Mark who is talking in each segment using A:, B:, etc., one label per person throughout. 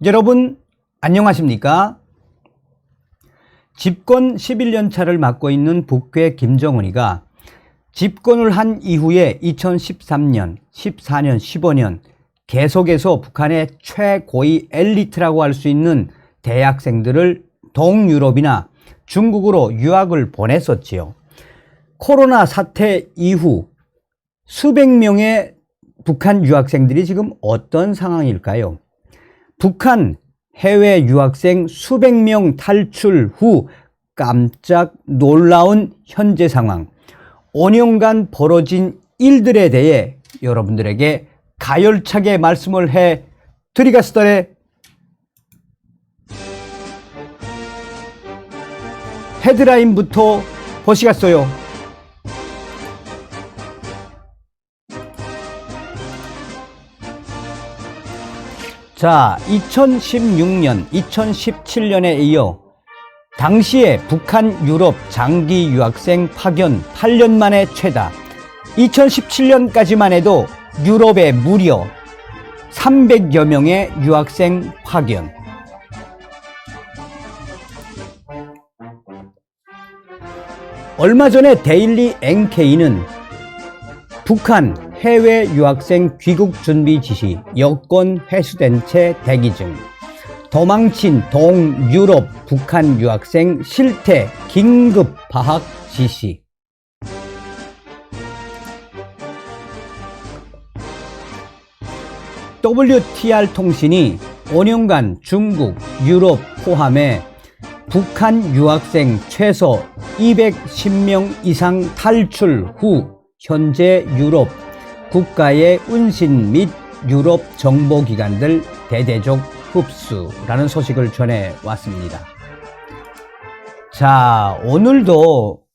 A: 여러분 안녕하십니까? 집권 11년 차를 맡고 있는 북괴 김정은이가 집권을 한 이후에 2013년, 14년, 15년 계속해서 북한의 최고위 엘리트라고 할 수 있는 대학생들을 동유럽이나 중국으로 유학을 보냈었지요. 코로나 사태 이후 수백 명의 북한 유학생들이 지금 어떤 상황일까요? 북한 해외 유학생 수백 명 탈출 후 깜짝 놀라운 현재 상황, 5년간 벌어진 일들에 대해 여러분들에게 가열차게 말씀을 해 드리겠습니다. 헤드라인부터 보시겠어요. 자, 2016년, 2017년에 이어 당시에 북한 유럽 장기 유학생 파견 8년 만에 최다, 2017년까지만 해도 유럽에 무려 300여 명의 유학생 파견. 얼마 전에 데일리 NK는 북한 해외 유학생 귀국 준비 지시 여권 회수된 채 대기 중, 도망친 동유럽 북한 유학생 실태 긴급 파악 지시. WTR 통신이 5년간 중국, 유럽 포함해 북한 유학생 최소 210명 이상 탈출 후 현재 유럽 국가의 운신 및 유럽 정보기관들 대대적 흡수라는 소식을 전해왔습니다. 자, 오늘도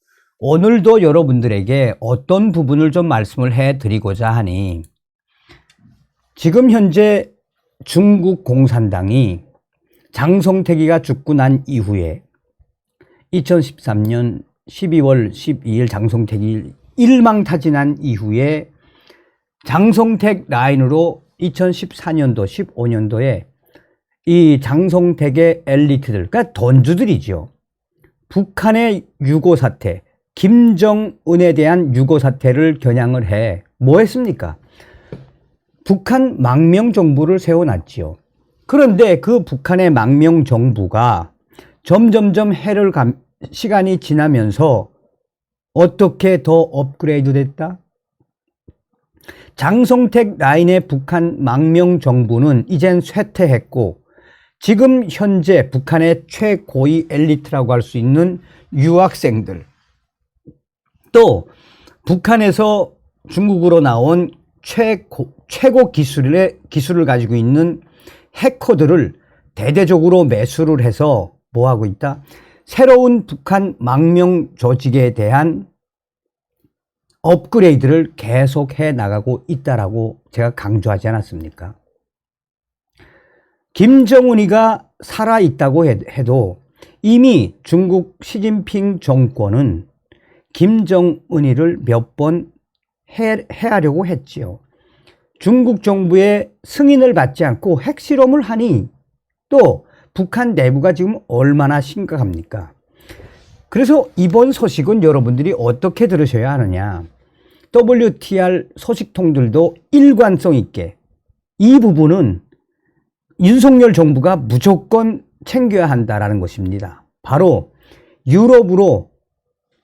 A: 여러분들에게 어떤 부분을 좀 말씀을 해드리고자 하니, 지금 현재 중국 공산당이 장성택이가 죽고 난 이후에 2013년 12월 12일 장성택이 일망타진한 이후에 장성택 라인으로 2014년도, 15년도에 이 장성택의 엘리트들, 그러니까 돈주들이죠. 북한의 유고 사태, 김정은에 대한 유고 사태를 겨냥을 해 뭐 했습니까? 북한 망명 정부를 세워놨지요. 그런데 그 북한의 망명 정부가 점점점 시간이 지나면서 어떻게 더 업그레이드 됐다? 장성택 라인의 북한 망명 정부는 이젠 쇠퇴했고, 지금 현재 북한의 최고위 엘리트라고 할 수 있는 유학생들, 또 북한에서 중국으로 나온 최고 기술을 가지고 있는 해커들을 대대적으로 매수를 해서 뭐 하고 있다? 새로운 북한 망명 조직에 대한 업그레이드를 계속해 나가고 있다라고 제가 강조하지 않았습니까? 김정은이가 살아있다고 해도 이미 중국 시진핑 정권은 김정은이를 몇 번 해하려고 했지요. 중국 정부의 승인을 받지 않고 핵실험을 하니 또 북한 내부가 지금 얼마나 심각합니까? 그래서 이번 소식은 여러분들이 어떻게 들으셔야 하느냐. WTR 소식통들도 일관성 있게 이 부분은 윤석열 정부가 무조건 챙겨야 한다라는 것입니다. 바로 유럽으로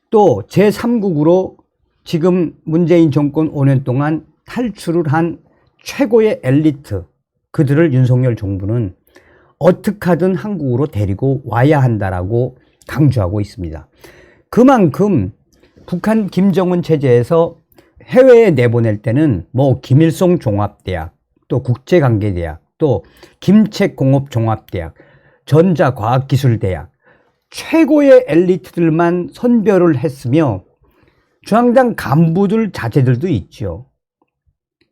A: 또 제3국으로 지금 문재인 정권 5년 동안 탈출을 한 최고의 엘리트, 그들을 윤석열 정부는 어떻게 하든 한국으로 데리고 와야 한다라고 강조하고 있습니다. 그만큼 북한 김정은 체제에서 해외에 내보낼 때는 뭐 김일성 종합대학, 또 국제관계대학, 또 김책공업종합대학, 전자과학기술대학, 최고의 엘리트들만 선별을 했으며 중앙당 간부들 자제들도 있죠.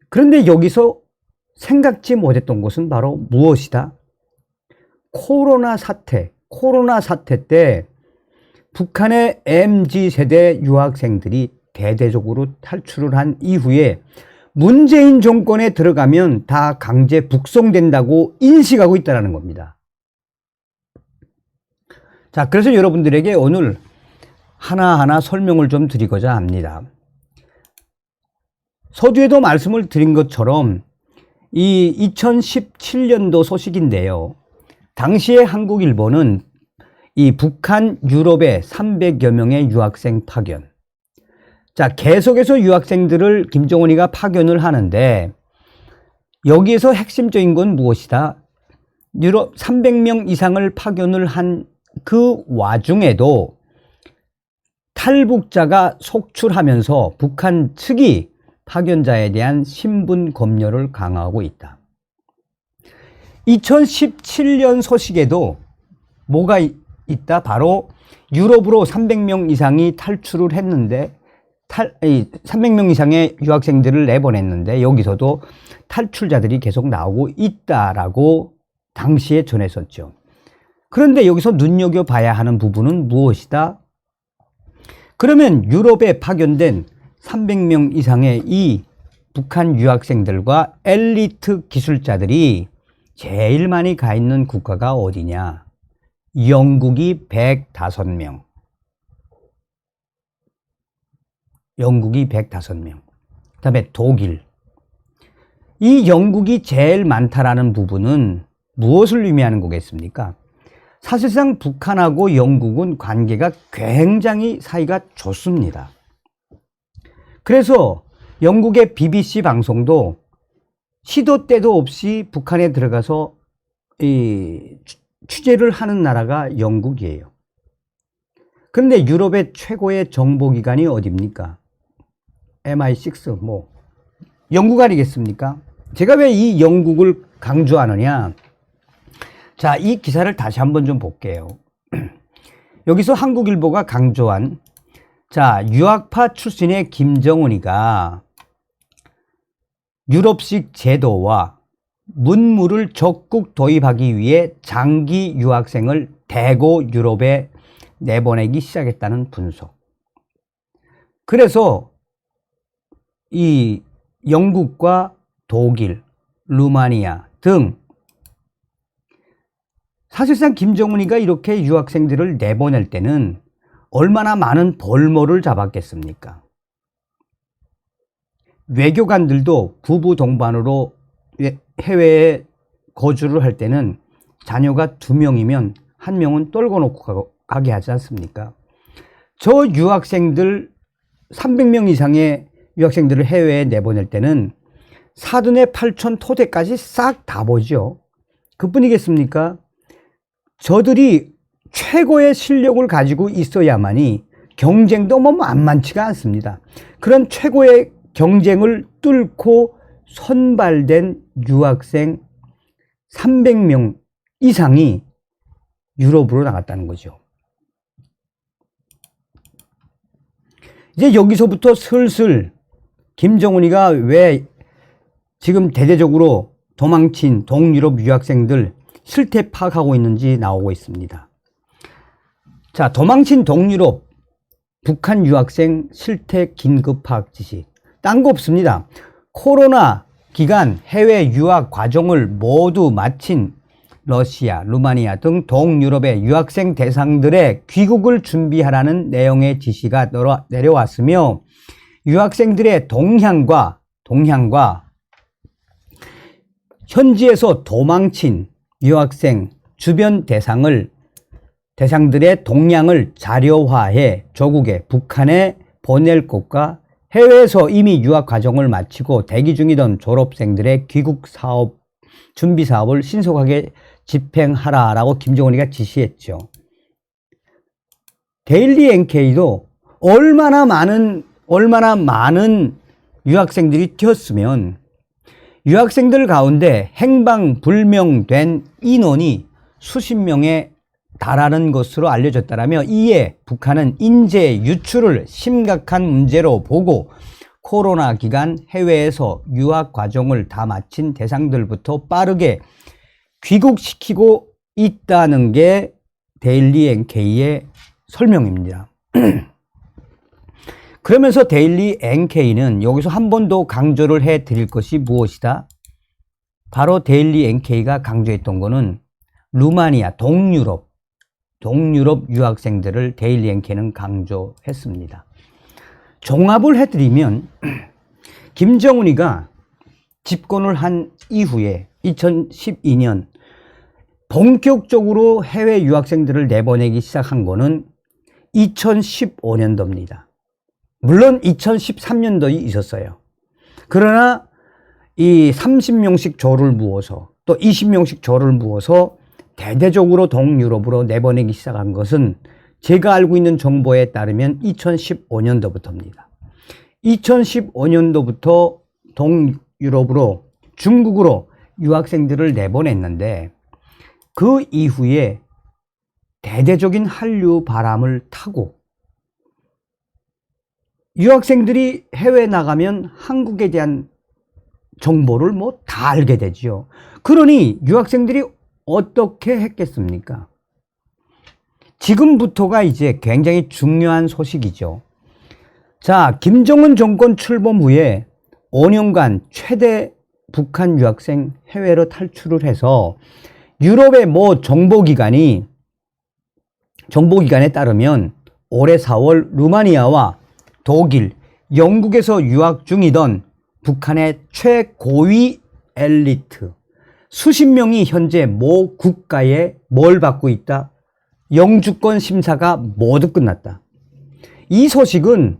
A: 그런데 여기서 생각지 못했던 것은 바로 무엇이다? 코로나 사태 때 북한의 MZ세대 유학생들이 대대적으로 탈출을 한 이후에 문재인 정권에 들어가면 다 강제 북송된다고 인식하고 있다는 겁니다. 자, 그래서 여러분들에게 오늘 하나하나 설명을 좀 드리고자 합니다. 서두에도 말씀을 드린 것처럼 이 2017년도 소식인데요. 당시에 한국일보는 이 북한 유럽에 300여 명의 유학생 파견. 자, 계속해서 유학생들을 김정은이가 파견을 하는데 여기에서 핵심적인 건 무엇이다? 유럽 300명 이상을 파견을 한 그 와중에도 탈북자가 속출하면서 북한 측이 파견자에 대한 신분 검열을 강화하고 있다. 2017년 소식에도 뭐가 있다? 바로 유럽으로 300명 이상이 탈출을 했는데 300명 이상의 유학생들을 내보냈는데 여기서도 탈출자들이 계속 나오고 있다라고 당시에 전했었죠. 그런데 여기서 눈여겨봐야 하는 부분은 무엇이다? 그러면 유럽에 파견된 300명 이상의 이 북한 유학생들과 엘리트 기술자들이 제일 많이 가 있는 국가가 어디냐? 영국이 105명. 영국이 105명. 그 다음에 독일. 이 영국이 제일 많다라는 부분은 무엇을 의미하는 거겠습니까? 사실상 북한하고 영국은 관계가 굉장히 사이가 좋습니다. 그래서 영국의 BBC 방송도 시도 때도 없이 북한에 들어가서 취재를 하는 나라가 영국이에요. 그런데 유럽의 최고의 정보기관이 어디입니까? MI6 영국 아니겠습니까? 제가 왜 이 영국을 강조하느냐? 자, 이 기사를 다시 한번 좀 볼게요. 여기서 한국일보가 강조한 자, 유학파 출신의 김정은이가 유럽식 제도와 문물을 적극 도입하기 위해 장기 유학생을 대거 유럽에 내보내기 시작했다는 분석. 그래서 이 영국과 독일, 루마니아 등 사실상 김정은이가 이렇게 유학생들을 내보낼 때는 얼마나 많은 벌모를 잡았겠습니까? 외교관들도 부부 동반으로 해외에 거주를 할 때는 자녀가 2명이면 1명은 떨궈 놓고 가게 하지 않습니까? 저 유학생들 300명 이상의 유학생들을 해외에 내보낼 때는 사돈의 8촌 토대까지 싹 다 보죠. 그뿐이겠습니까? 저들이 최고의 실력을 가지고 있어야만이 경쟁도 만만치가 않습니다. 그런 최고의 경쟁을 뚫고 선발된 유학생 300명 이상이 유럽으로 나갔다는 거죠. 이제 여기서부터 슬슬 김정은이가 왜 지금 대대적으로 도망친 동유럽 유학생들 실태 파악하고 있는지 나오고 있습니다. 자, 도망친 동유럽 북한 유학생 실태 긴급 파악 지시. 딴 거 없습니다. 코로나 기간 해외 유학 과정을 모두 마친 러시아, 루마니아 등 동유럽의 유학생 대상들의 귀국을 준비하라는 내용의 지시가 내려왔으며 유학생들의 동향과 현지에서 도망친 유학생 주변 대상들의 동향을 자료화해 조국에 북한에 보낼 것과 해외에서 이미 유학 과정을 마치고 대기 중이던 졸업생들의 귀국 사업 준비 사업을 신속하게 집행하라라고 김정은이가 지시했죠. 데일리 NK도 얼마나 많은 유학생들이 뛰었으면 유학생들 가운데 행방불명된 인원이 수십 명에 달하는 것으로 알려졌다라며 이에 북한은 인재 유출을 심각한 문제로 보고 코로나 기간 해외에서 유학 과정을 다 마친 대상들부터 빠르게 귀국시키고 있다는 게 데일리 NK의 설명입니다. 그러면서 데일리 NK는 여기서 한 번 더 강조를 해 드릴 것이 무엇이다? 바로 데일리 NK가 강조했던 거는 루마니아, 동유럽 유학생들을 데일리 NK는 강조했습니다. 종합을 해드리면 김정은이가 집권을 한 이후에 2012년 본격적으로 해외 유학생들을 내보내기 시작한 거는 2015년도입니다. 물론 2013년도에 있었어요. 그러나 이 30명씩 조를 무어서 또 20명씩 조를 무어서 대대적으로 동유럽으로 내보내기 시작한 것은 제가 알고 있는 정보에 따르면 2015년도부터입니다. 2015년도부터 동유럽으로 중국으로 유학생들을 내보냈는데 그 이후에 대대적인 한류 바람을 타고 유학생들이 해외 나가면 한국에 대한 정보를 뭐 다 알게 되죠. 그러니 유학생들이 어떻게 했겠습니까? 지금부터가 이제 굉장히 중요한 소식이죠. 자, 김정은 정권 출범 후에 5년간 최대 북한 유학생 해외로 탈출을 해서 유럽의 모 정보기관에 따르면 올해 4월 루마니아와 독일, 영국에서 유학 중이던 북한의 최고위 엘리트 수십 명이 현재 모 국가에 뭘 받고 있다? 영주권 심사가 모두 끝났다. 이 소식은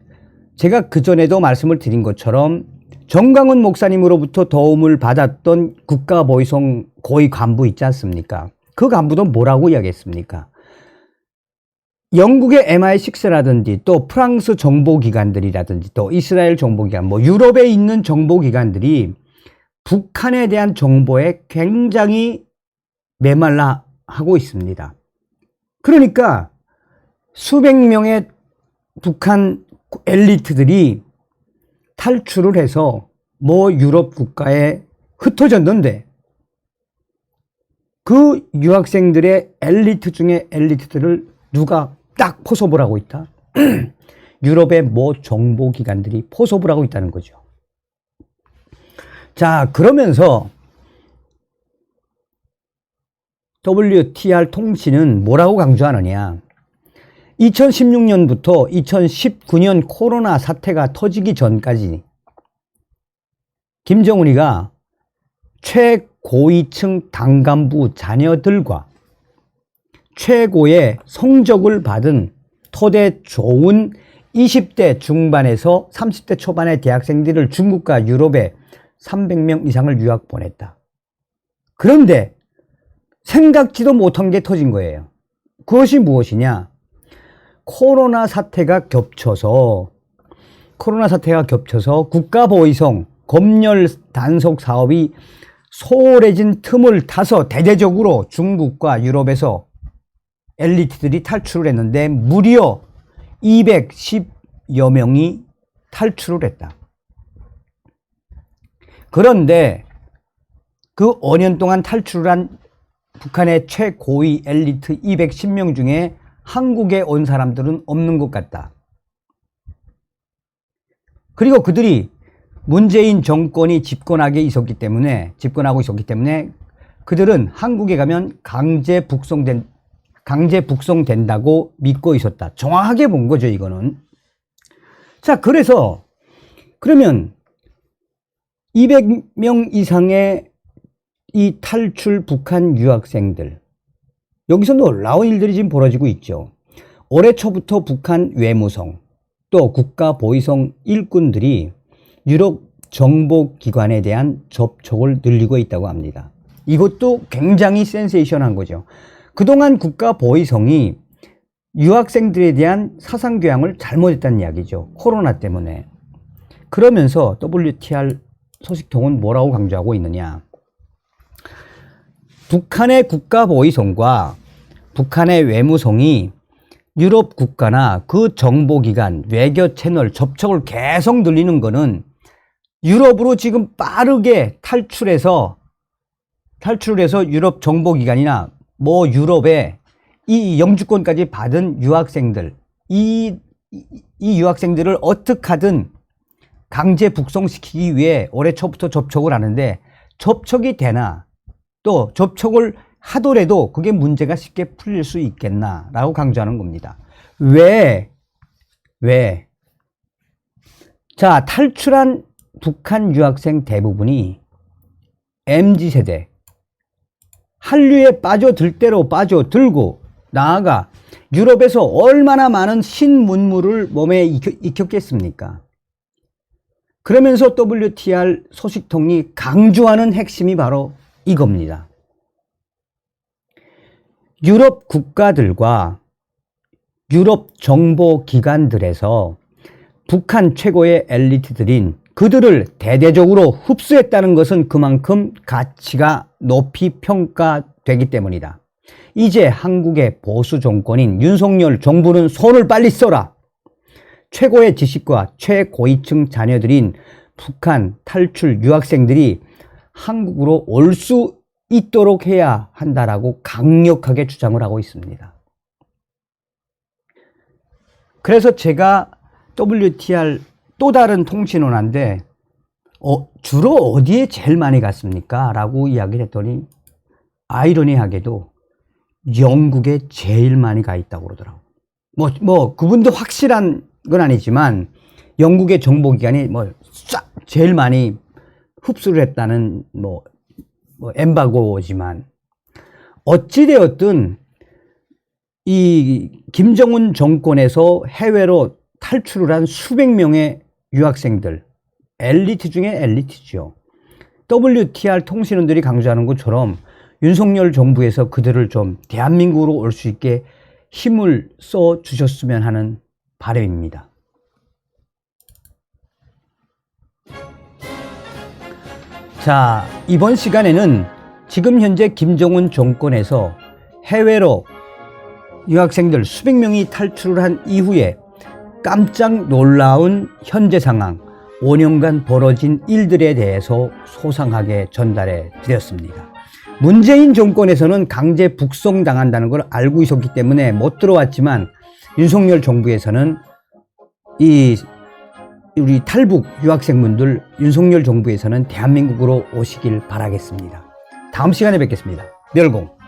A: 제가 그전에도 말씀을 드린 것처럼 정강훈 목사님으로부터 도움을 받았던 국가보위성 고위 간부 있지 않습니까? 그 간부도 뭐라고 이야기했습니까? 영국의 MI6라든지 또 프랑스 정보기관들이라든지 또 이스라엘 정보기관, 뭐 유럽에 있는 정보기관들이 북한에 대한 정보에 굉장히 메말라 하고 있습니다. 그러니까 수백 명의 북한 엘리트들이 탈출을 해서 뭐 유럽 국가에 흩어졌는데 그 유학생들의 엘리트 중에 엘리트들을 누가 딱 포섭을 하고 있다? 유럽의 모 정보기관들이 포섭을 하고 있다는 거죠. 자, 그러면서 WTR 통신은 뭐라고 강조하느냐? 2016년부터 2019년 코로나 사태가 터지기 전까지 김정은이가 최고위층 당간부 자녀들과 최고의 성적을 받은 토대 좋은 20대 중반에서 30대 초반의 대학생들을 중국과 유럽에 300명 이상을 유학 보냈다. 그런데 생각지도 못한 게 터진 거예요. 그것이 무엇이냐? 코로나 사태가 겹쳐서 국가보위성 검열 단속 사업이 소홀해진 틈을 타서 대대적으로 중국과 유럽에서 엘리트들이 탈출을 했는데 무려 210여 명이 탈출을 했다. 그런데 그 5년 동안 탈출을 한 북한의 최고위 엘리트 210명 중에 한국에 온 사람들은 없는 것 같다. 그리고 그들이 문재인 정권이 집권하고 있었기 때문에 그들은 한국에 가면 강제 북송된다고 믿고 있었다. 정확하게 본 거죠, 이거는. 자, 그러면 200명 이상의 이 탈출 북한 유학생들, 여기서 놀라운 일들이 지금 벌어지고 있죠. 올해 초부터 북한 외무성 또 국가보위성 일꾼들이 유럽 정보기관에 대한 접촉을 늘리고 있다고 합니다. 이것도 굉장히 센세이션한 거죠. 그동안 국가보위성이 유학생들에 대한 사상교양을 잘못했다는 이야기죠. 코로나 때문에. 그러면서 WTR 소식통은 뭐라고 강조하고 있느냐? 북한의 국가보위성과 북한의 외무성이 유럽 국가나 그 정보기관, 외교 채널 접촉을 계속 늘리는 거는 유럽으로 지금 빠르게 탈출해서 유럽 정보기관이나 뭐 유럽에 이 영주권까지 받은 유학생들, 이 이 유학생들을 어떻게 하든 강제 북송시키기 위해 올해 초부터 접촉을 하는데, 접촉이 되나 또 접촉을 하더라도 그게 문제가 쉽게 풀릴 수 있겠나라고 강조하는 겁니다. 왜? 자, 탈출한 북한 유학생 대부분이 MZ세대, 한류에 빠져들 대로 빠져들고, 나아가 유럽에서 얼마나 많은 신문물을 몸에 익혔겠습니까? 그러면서 WTR 소식통이 강조하는 핵심이 바로 이겁니다. 유럽 국가들과 유럽 정보기관들에서 북한 최고의 엘리트들인 그들을 대대적으로 흡수했다는 것은 그만큼 가치가 높이 평가되기 때문이다. 이제 한국의 보수 정권인 윤석열 정부는 손을 빨리 써라. 최고의 지식과 최고위층 자녀들인 북한 탈출 유학생들이 한국으로 올 수 있도록 해야 한다라고 강력하게 주장을 하고 있습니다. 그래서 제가 WTR 또 다른 통신원한테 주로 어디에 제일 많이 갔습니까? 라고 이야기를 했더니 아이러니하게도 영국에 제일 많이 가 있다고 그러더라고요. 그분도 확실한 건 아니지만 영국의 정보기관이 싹 제일 많이 흡수를 했다는 엠바고지만, 어찌되었든 이 김정은 정권에서 해외로 탈출을 한 수백 명의 유학생들, 엘리트 중에 엘리트죠. WTR 통신원들이 강조하는 것처럼 윤석열 정부에서 그들을 좀 대한민국으로 올 수 있게 힘을 써 주셨으면 하는 바람입니다. 자, 이번 시간에는 지금 현재 김정은 정권에서 해외로 유학생들 수백 명이 탈출을 한 이후에 깜짝 놀라운 현재 상황, 5년간 벌어진 일들에 대해서 소상하게 전달해 드렸습니다. 문재인 정권에서는 강제 북송당한다는 걸 알고 있었기 때문에 못 들어왔지만, 윤석열 정부에서는 우리 탈북 유학생분들 윤석열 정부에서는 대한민국으로 오시길 바라겠습니다. 다음 시간에 뵙겠습니다. 멸공.